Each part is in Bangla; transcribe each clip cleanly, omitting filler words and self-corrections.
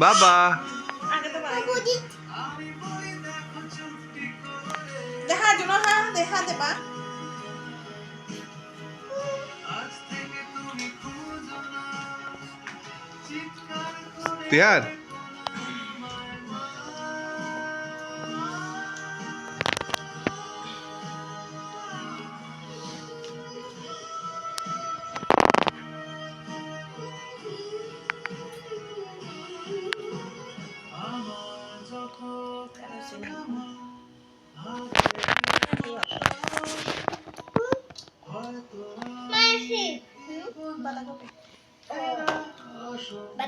বাবা আগে তো বাবা দেখা জন্য হ্যাঁ দেখা দেবা तैयार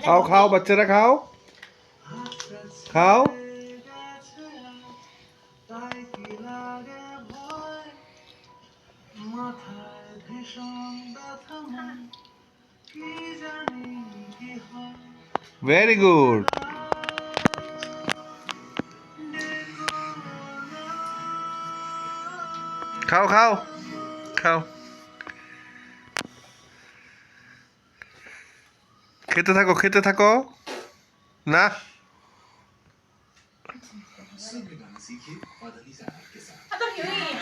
खाओ खाओ बच्चेरा खाओ खाओ वेरी गुड खाओ खाओ खाओ খেতে থাকো না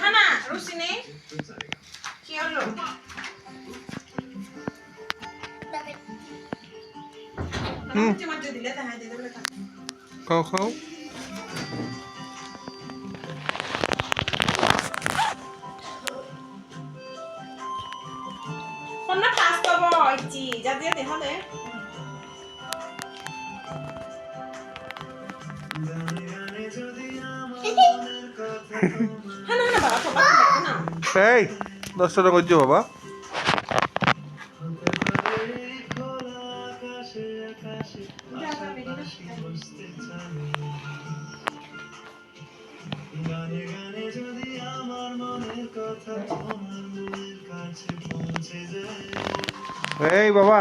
হানা রুসিনে কি হলো খাও খাও কোন ক্লাস পাবো ইচ্ছি যা দিয়ে দেখালে হানা হানা বাবা বাবা না এই 10 টাকা করছো বাবা এই বাবা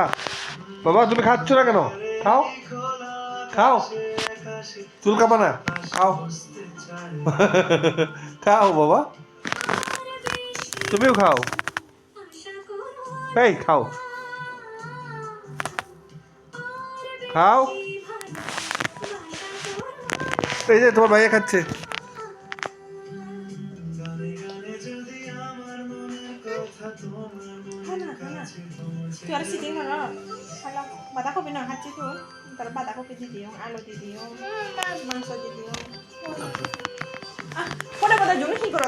বাবা তুমি খাচ্ছ না কেন খাও খাও চুল কাপা না খাও খাও বাবা তুমিও খাও এই খাও খাও এই যে তোমার ভাইয়া খাচ্ছে তুই আর সিটিং করো হ্যালো বাঁধাকপি না খাচ্ছি তো তার বাঁধাকপি দিয়ে দিও আলু দিয়ে দিও মাংস দিয়ে দিও পরে কথা জন্য কি করো